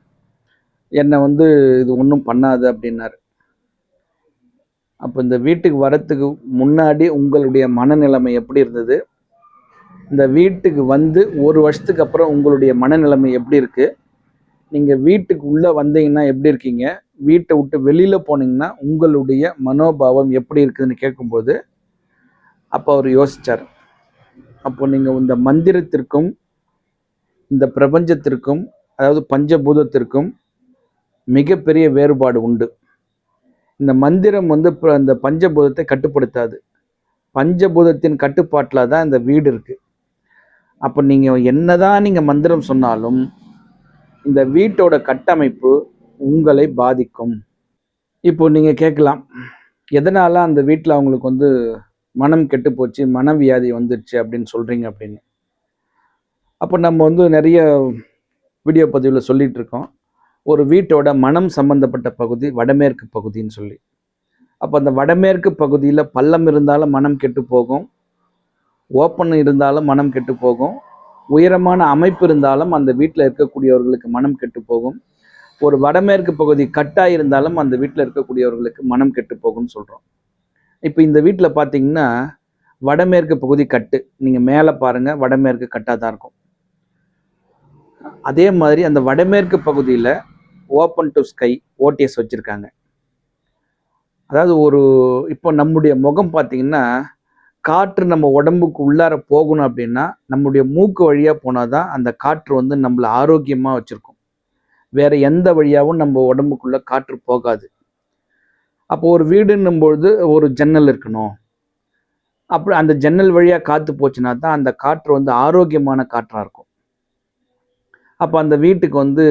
என்னை வந்து இது ஒன்றும் பண்ணாது அப்படின்னாரு. அப்போ இந்த வீட்டுக்கு வரத்துக்கு முன்னாடி உங்களுடைய மனநிலைமை எப்படி இருந்தது, இந்த வீட்டுக்கு வந்து 1 வருஷத்துக்கு அப்புறம் உங்களுடைய மனநிலைமை எப்படி இருக்குது, நீங்கள் வீட்டுக்கு உள்ளே வந்தீங்கன்னா எப்படி இருக்கீங்க, வீட்டை விட்டு வெளியில் போனீங்கன்னா உங்களுடைய மனோபாவம் எப்படி இருக்குதுன்னு கேட்கும்போது அப்போ அவர் யோசித்தார். அப்போ நீங்கள் இந்த மந்திரத்திற்கும் இந்த பிரபஞ்சத்திற்கும், அதாவது பஞ்சபூதத்திற்கும் மிகப்பெரிய வேறுபாடு உண்டு. இந்த மந்திரம் வந்து அந்த பஞ்சபூதத்தை கட்டுப்படுத்தாது, பஞ்சபூதத்தின் கட்டுப்பாட்டில் தான் இந்த வீடு இருக்குது. அப்போ நீங்கள் என்னதான் நீங்கள் மந்திரம் சொன்னாலும் இந்த வீட்டோட கட்டமைப்பு உங்களை பாதிக்கும். இப்போ நீங்கள் கேட்கலாம், எதனால் அந்த வீட்டில் அவங்களுக்கு வந்து மனம் கெட்டு போச்சு, மனவியாதி வந்துடுச்சு அப்படின்னு சொல்கிறீங்க அப்படின்னு. அப்போ நம்ம வந்து நிறைய வீடியோ பதிவில் சொல்லிகிட்டு இருக்கோம், ஒரு வீட்டோட மனம் சம்பந்தப்பட்ட பகுதி வடமேற்கு பகுதின்னு சொல்லி. அப்போ அந்த வடமேற்கு பகுதியில் பள்ளம் இருந்தாலும் மனம் கெட்டு போகும், ஓப்பன் இருந்தாலும் மனம் கெட்டு போகும், உயரமான அமைப்பு இருந்தாலும் அந்த வீட்டில் இருக்கக்கூடியவர்களுக்கு மனம் கெட்டு போகும், ஒரு வடமேற்கு பகுதி கட்டாக இருந்தாலும் அந்த வீட்டில் இருக்கக்கூடியவர்களுக்கு மனம் கெட்டு போகும்னு சொல்கிறோம். இப்போ இந்த வீட்டில் பார்த்தீங்கன்னா வடமேற்கு பகுதி கட்டு, நீங்கள் மேலே பாருங்கள் வடமேற்கு கட்டாக தான் இருக்கும். அதே மாதிரி அந்த வடமேற்கு பகுதியில் ஓப்பன் டு ஸ்கை ஓடிஎஸ் வச்சுருக்காங்க. அதாவது இப்போ நம்முடைய முகம் பார்த்தீங்கன்னா காற்று நம்ம உடம்புக்கு உள்ளார போகணும் அப்படின்னா நம்முடைய மூக்கு வழியாக போனால் தான் அந்த காற்று வந்து நம்மளை ஆரோக்கியமாக வச்சுருக்கும். வேற எந்த வழியாகவும் நம்ம உடம்புக்குள்ள காற்று போகாது. அப்போ ஒரு வீடுன்னும் பொழுது ஒரு ஜன்னல் இருக்கணும். அப்படி அந்த ஜன்னல் வழியாக காற்று போச்சுன்னா தான் அந்த காற்று வந்து ஆரோக்கியமான காற்றாக இருக்கும். அப்போ அந்த வீட்டுக்கு வந்து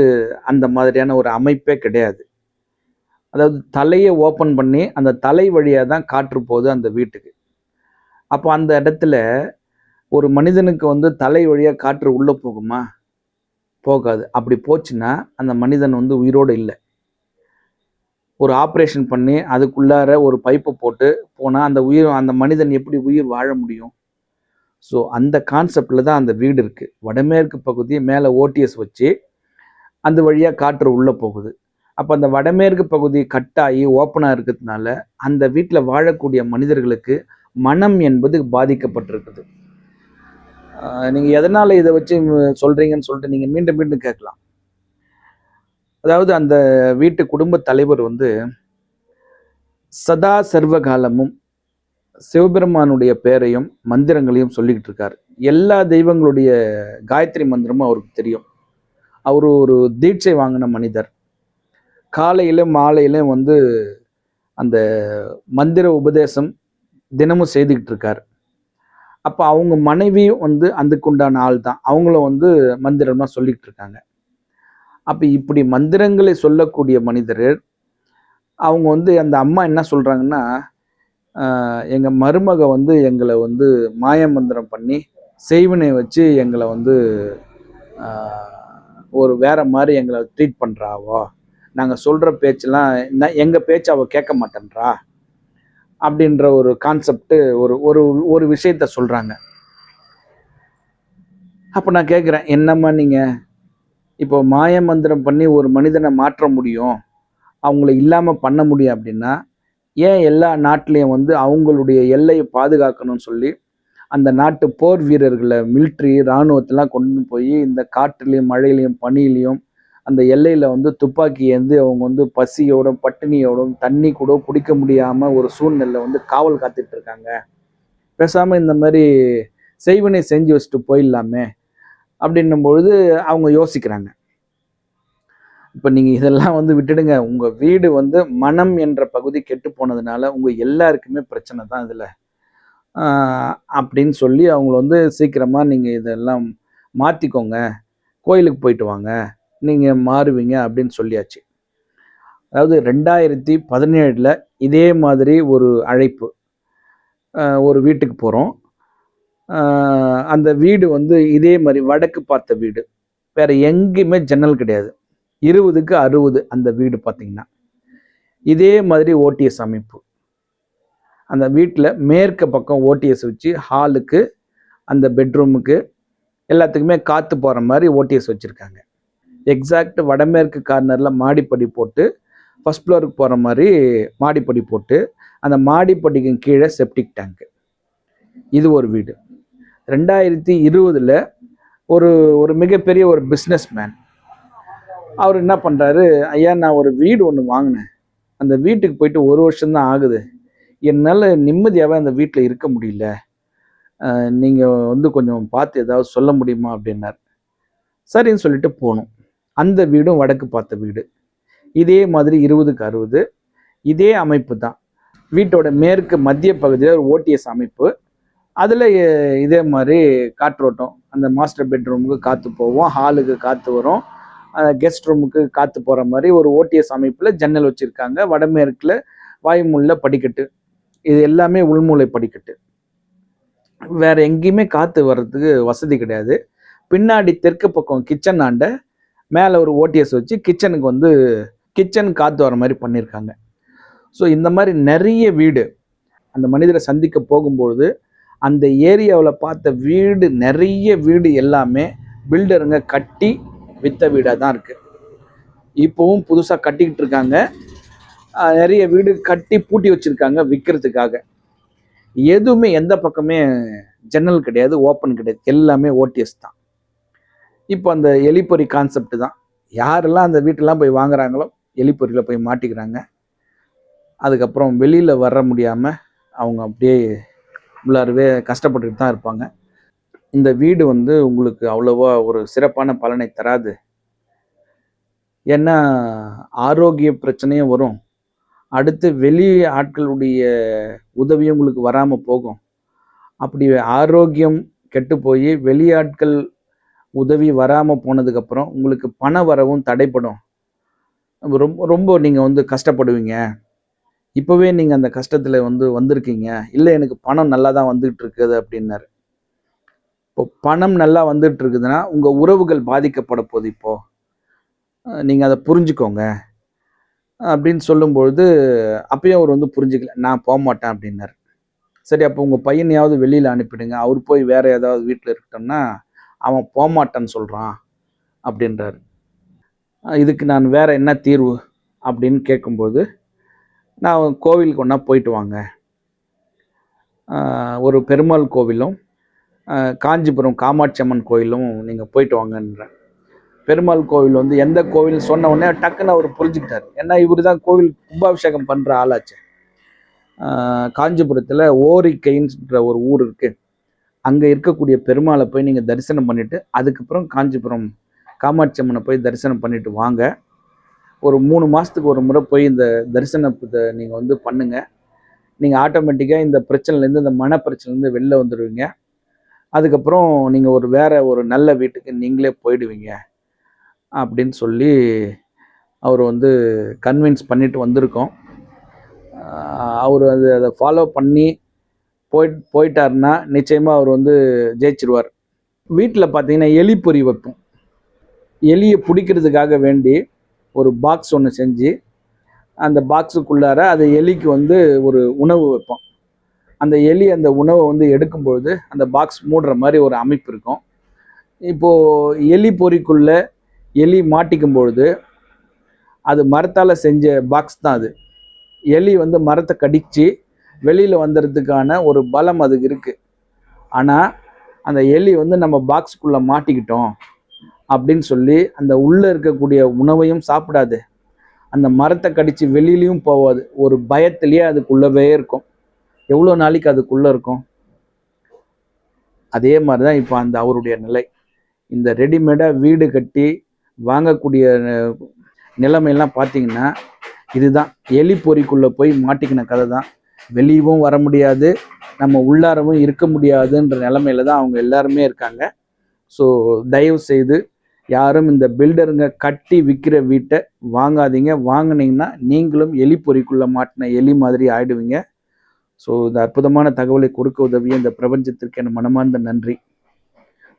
அந்த மாதிரியான ஒரு அமைப்பே கிடையாது. அதாவது தலையை ஓப்பன் பண்ணி அந்த தலை வழியாக தான் காற்று போகுது அந்த வீட்டுக்கு. அப்போ அந்த இடத்துல ஒரு மனிதனுக்கு வந்து தலை வழியாக காற்று உள்ளே போகுமா? போகாது. அப்படி போச்சுன்னா அந்த மனிதன் வந்து உயிரோடு இல்லை. ஒரு ஆப்ரேஷன் பண்ணி அதுக்குள்ளார ஒரு பைப்பை போட்டு போனால் அந்த மனிதன் எப்படி உயிர் வாழ முடியும்? ஸோ அந்த கான்செப்டில் தான் அந்த வீடு இருக்குது. வடமேற்கு பகுதி மேலே ஓடிஎஸ் வச்சு அந்த வழியாக காற்று உள்ளே போகுது. அப்போ அந்த வடமேற்கு பகுதி கட்டாகி ஓப்பனாக இருக்கிறதுனால அந்த வீட்டில் வாழக்கூடிய மனிதர்களுக்கு மனம் என்பது பாதிக்கப்பட்டிருக்குது. நீங்கள் எதனால் இதை வச்சு சொல்கிறீங்கன்னு சொல்லிட்டு நீங்கள் மீண்டும் மீண்டும் கேட்கலாம். அதாவது அந்த வீட்டு குடும்ப தலைவர் வந்து சதா சர்வகாலமும் சிவபெருமானுடைய பேரையும் மந்திரங்களையும் சொல்லிக்கிட்டு இருக்காரு. எல்லா தெய்வங்களுடைய காயத்ரி மந்திரமும் அவருக்கு தெரியும். அவர் ஒரு தீட்சை வாங்கின மனிதர். காலையிலும் மாலையிலும் வந்து அந்த மந்திர உபதேசம் தினமும் செய்துக்கிட்டு இருக்கார். அப்போ அவங்க மனைவியும் வந்து அதுக்குண்டான ஆள் தான். அவங்களும் வந்து மந்திரம்லாம் சொல்லிக்கிட்டு இருக்காங்க. அப்போ இப்படி மந்திரங்களை சொல்லக்கூடிய மனிதர் அவங்க வந்து அந்த அம்மா என்ன சொல்கிறாங்கன்னா, எங்கள் மருமக வந்து எங்களை வந்து மாய மந்திரம் பண்ணி செய்வினை வச்சு எங்களை வந்து ஒரு வேற மாதிரி எங்களை ட்ரீட் பண்ணுறாவோ, நாங்கள் சொல்கிற பேச்செல்லாம் எங்கள் பேச்சு அவள் கேட்க மாட்டேன்றா அப்படின்ற ஒரு கான்செப்ட் ஒரு ஒரு ஒரு விஷயத்த சொல்கிறாங்க. அப்போ நான் கேட்குறேன், என்னம்மா நீங்கள் இப்போ மாய மந்திரம் பண்ணி ஒரு மனிதனை மாற்ற முடியும், அவங்கள இல்லாமல் பண்ண முடியும் அப்படின்னா ஏன் எல்லா நாட்டிலையும் வந்து அவங்களுடைய எல்லையை பாதுகாக்கணும்னு சொல்லி அந்த நாட்டு போர் வீரர்களை மிலிட்ரி இராணுவத்தெல்லாம் கொண்டு போய் இந்த காற்றுலையும் மழையிலையும் பனியிலையும் அந்த எல்லையில் வந்து துப்பாக்கி ஏந்தி அவங்க வந்து பசியோடும் பட்டினியோடும் தண்ணி கூட குடிக்க முடியாமல் ஒரு சூழ்நிலை வந்து காவல் காத்துட்டு இருக்காங்க. பேசாமல் இந்த மாதிரி செய்வினை செஞ்சு வச்சுட்டு போயிடலாமே அப்படின்னும் பொழுது அவங்க யோசிக்கிறாங்க. இப்போ நீங்கள் இதெல்லாம் வந்து விட்டுடுங்க. உங்கள் வீடு வந்து மனம் என்ற பகுதி கெட்டு போனதுனால உங்கள் எல்லாருக்குமே பிரச்சனை தான் இதில் அப்படின்னு சொல்லி அவங்கள வந்து சீக்கிரமாக நீங்கள் இதெல்லாம் மாற்றிக்கோங்க, கோயிலுக்கு போயிட்டு வாங்க, நீங்கள் மாறுவீங்க அப்படின்னு சொல்லியாச்சு. அதாவது 2017 இதே மாதிரி ஒரு அழைப்பு. ஒரு வீட்டுக்கு போகிறோம். அந்த வீடு வந்து இதே மாதிரி வடக்கு பார்த்த வீடு, வேறு எங்கேயுமே ஜன்னல் கிடையாது. 20க்கு 60 அந்த வீடு பார்த்தீங்கன்னா. இதே மாதிரி ஓடிஎஸ் அமைப்பு. அந்த வீட்டில் மேற்கு பக்கம் ஓடிஎஸ் வச்சு ஹாலுக்கு அந்த பெட்ரூமுக்கு எல்லாத்துக்குமே காற்று போகிற மாதிரி ஓடிஎஸ் வச்சுருக்காங்க. எக்ஸாக்ட் வடமேற்கு கார்னரில் மாடிப்படி போட்டு ஃபஸ்ட் ஃப்ளோருக்கு போகிற மாதிரி மாடிப்படி போட்டு அந்த மாடிப்படிக்கு கீழே செப்டிக் டேங்க்கு. இது ஒரு வீடு. 2020 ஒரு ஒரு மிகப்பெரிய ஒரு பிஸ்னஸ் மேன் அவர் என்ன பண்ணுறாரு, ஐயா நான் ஒரு வீடு ஒன்று வாங்கினேன், அந்த வீட்டுக்கு போயிட்டு 1 வருஷம்தான் ஆகுது, என்னால் நிம்மதியாகவே அந்த வீட்டில் இருக்க முடியல, நீங்கள் வந்து கொஞ்சம் பார்த்து ஏதாவது சொல்ல முடியுமா அப்படின்னார். சரின்னு சொல்லிட்டு போனோம். அந்த வீடும் வடக்கு பார்த்த வீடு. இதே மாதிரி 20க்கு 60 இதே அமைப்பு தான். வீட்டோட மேற்கு மத்திய பகுதியில் ஒரு ஓடிஎஸ் அமைப்பு. அதில் இதே மாதிரி காற்றோட்டம். அந்த மாஸ்டர் பெட்ரூமுக்கு காற்று போவோம், ஹாலுக்கு காற்று வரும், கெஸ்ட் ரூமுக்கு காற்று போகிற மாதிரி ஒரு ஓடிஎஸ் அமைப்பில் ஜன்னல் வச்சுருக்காங்க. வடமேற்கில் வாயுமுள்ள படிக்கட்டு. இது எல்லாமே உள்மூலை படிக்கட்டு. வேறு எங்கேயுமே காற்று வர்றதுக்கு வசதி கிடையாது. பின்னாடி தெற்கு பக்கம் கிச்சன் ஆண்ட மேலே ஒரு ஓடிஎஸ் வச்சு கிச்சன் காற்று வர மாதிரி பண்ணியிருக்காங்க. ஸோ இந்த மாதிரி நிறைய வீடு அந்த மனிதரை சந்திக்க போகும்பொழுது அந்த ஏரியாவில் பார்த்த வீடு, நிறைய வீடு எல்லாமே பில்டருங்க கட்டி விற்ற வீடாக தான் இருக்குது. இப்போவும் புதுசாக கட்டிக்கிட்டு இருக்காங்க. நிறைய வீடு கட்டி பூட்டி வச்சுருக்காங்க விற்கிறதுக்காக. எதுவுமே எந்த பக்கமே ஜன்னல் கிடையாது, ஓப்பன் கிடையாது, எல்லாமே ஓடிஎஸ் தான். இப்போ அந்த எலிப்பொறி கான்செப்ட் தான். யாரெல்லாம் அந்த வீட்டெல்லாம் போய் வாங்குறாங்களோ எலிப்பொறியில் போய் மாட்டிக்கிறாங்க. அதுக்கப்புறம் வெளியில் வர முடியாமல் அவங்க அப்படியே உள்ளாரவே கஷ்டப்பட்டுட்டு தான் இருப்பாங்க. இந்த வீடு வந்து உங்களுக்கு அவ்வளோவா ஒரு சிறப்பான பலனை தராது. ஏன்னா ஆரோக்கிய பிரச்சனையும் வரும். அடுத்து வெளி ஆட்களுடைய உதவியும் உங்களுக்கு வராமல் போகும். அப்படி ஆரோக்கியம் கெட்டு போய் வெளியாட்கள் உதவி வராமல் போனதுக்கப்புறம் உங்களுக்கு பண வரவும் தடைப்படும். ரொம்ப ரொம்ப நீங்கள் வந்து கஷ்டப்படுவீங்க. இப்போவே நீங்கள் அந்த கஷ்டத்தில் வந்திருக்கீங்க. இல்லை, எனக்கு பணம் நல்லா தான் வந்துட்டு இருக்குது அப்படின்னாரு. இப்போ பணம் நல்லா வந்துட்டு இருக்குதுன்னா உங்கள் உறவுகள் பாதிக்கப்பட போகுது. இப்போது நீங்கள் அதை புரிஞ்சுக்கோங்க அப்படின்னு சொல்லும்பொழுது அப்பயும் அவர் புரிஞ்சுக்கல. நான் போக மாட்டேன் அப்படின்னாரு. சரி, அப்போ உங்கள் பையனையாவது வெளியில் அனுப்பிடுங்க, அவர் போய் வேற ஏதாவது வீட்டில் இருக்கட்டோம்னா அவன் போகமாட்டான்னு சொல்கிறான் அப்படின்றாரு. இதுக்கு நான் வேற என்ன தீர்வு அப்படின்னு கேட்கும்போது, நான் கோவிலுக்கு ஒன்றா போயிட்டு வாங்க, ஒரு பெருமாள் கோவிலும் காஞ்சிபுரம் காமாட்சி அம்மன் கோயிலும் நீங்கள் போயிட்டு வாங்கன்றேன். பெருமாள் கோவில் எந்த கோவில் சொன்ன உடனே டக்குன்னு அவர் புரிஞ்சுக்கிட்டார். ஏன்னா இவர் தான் கோவில் கும்பாபிஷேகம் பண்ணுற ஆளாச்சு. காஞ்சிபுரத்தில் ஓரிக்கைன்ற ஒரு ஊர் இருக்குது. அங்கே இருக்கக்கூடிய பெருமாளை போய் நீங்கள் தரிசனம் பண்ணிவிட்டு அதுக்கப்புறம் காஞ்சிபுரம் காமாட்சி அம்மனை போய் தரிசனம் பண்ணிவிட்டு வாங்க. ஒரு 3 மாதத்துக்கு ஒரு முறை போய் இந்த தரிசனத்தை நீங்கள் பண்ணுங்கள். நீங்கள் ஆட்டோமேட்டிக்காக இந்த பிரச்சனைலேருந்து, இந்த மனப்பிரச்சனைலேருந்து வெளில வந்துடுவீங்க. அதுக்கப்புறம் நீங்கள் வேற ஒரு நல்ல வீட்டுக்கு நீங்களே போயிடுவீங்க அப்படின்னு சொல்லி அவர் கன்வின்ஸ் பண்ணிட்டு வந்திருக்கோம். அவர் அதை ஃபாலோ பண்ணி போயிட்டாருன்னா நிச்சயமாக அவர் ஜெயிச்சிருவார். வீட்டில் பார்த்தீங்கன்னா எலிப்பொறி வைப்போம். எலியை பிடிக்கிறதுக்காக வேண்டி ஒரு பாக்ஸ் ஒன்று செஞ்சு அந்த பாக்ஸுக்குள்ளார அது எலிக்கு ஒரு உணவு வைப்போம். அந்த எலி அந்த உணவை எடுக்கும்பொழுது அந்த பாக்ஸ் மூடுற மாதிரி ஒரு அமைப்பு இருக்கும். இப்போது எலி பொறிக்குள்ள எலி மாட்டிக்கும் பொழுது அது மரத்தால் செஞ்ச பாக்ஸ் தான் அது. எலி மரத்தை கடித்து வெளியில் வந்துடுறதுக்கான ஒரு பலம் அதுக்கு இருக்குது. ஆனால் அந்த எலி நம்ம பாக்ஸுக்குள்ளே மாட்டிக்கிட்டோம் அப்படின்னு சொல்லி அந்த உள்ளே இருக்கக்கூடிய உணவையும் சாப்பிடாது, அந்த மரத்தை கடித்து வெளியிலையும் போகாது. ஒரு பயத்திலேயே அதுக்குள்ளவே இருக்கும். எவ்வளோ நாளைக்கு அதுக்குள்ளே இருக்கும்? அதே மாதிரி தான் இப்போ அவருடைய நிலை. இந்த ரெடிமேடாக வீடு கட்டி வாங்கக்கூடிய நிலைமையெல்லாம் பார்த்தீங்கன்னா இதுதான். எலி பொறிக்குள்ளே போய் மாட்டிக்கின கதை தான். வெளியவும் வர முடியாது, நம்ம உள்ளாரவும் இருக்க முடியாதுன்ற நிலைமையில தான் அவங்க எல்லாருமே இருக்காங்க. ஸோ தயவு செய்து யாரும் இந்த பில்டருங்க கட்டி விற்கிற வீட்டை வாங்காதீங்க. வாங்கினீங்கன்னா நீங்களும் எலி பொறிக்குள்ளே மாட்டின எலி மாதிரி ஆயிடுவீங்க. ஸோ இந்த அற்புதமான தகவலை கொடுக்க உதவிய இந்த பிரபஞ்சத்திற்கு என் மனமார்ந்த நன்றி.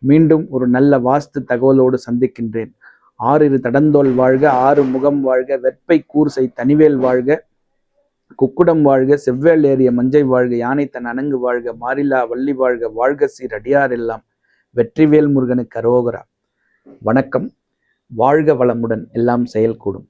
மீண்டும் ஒரு நல்ல வாஸ்து தகவலோடு சந்திக்கின்றேன். 6 தடந்தோல் வாழ்க, 6 முகம் வாழ்க, வெப்பை கூர்சை தனிவேல் வாழ்க, குக்குடம் வாழ்க, செவ்வேல் ஏறிய மஞ்சை வாழ்க, யானை தன் அணங்கு வாழ்க, மாரிலா வள்ளி வாழ்க, வாழ்க சீர் அடியார் எல்லாம், வெற்றிவேல் முருகனுக்கு அரோகரா. வணக்கம். வாழ்க வளமுடன், எல்லாம் செயல்கூடும்.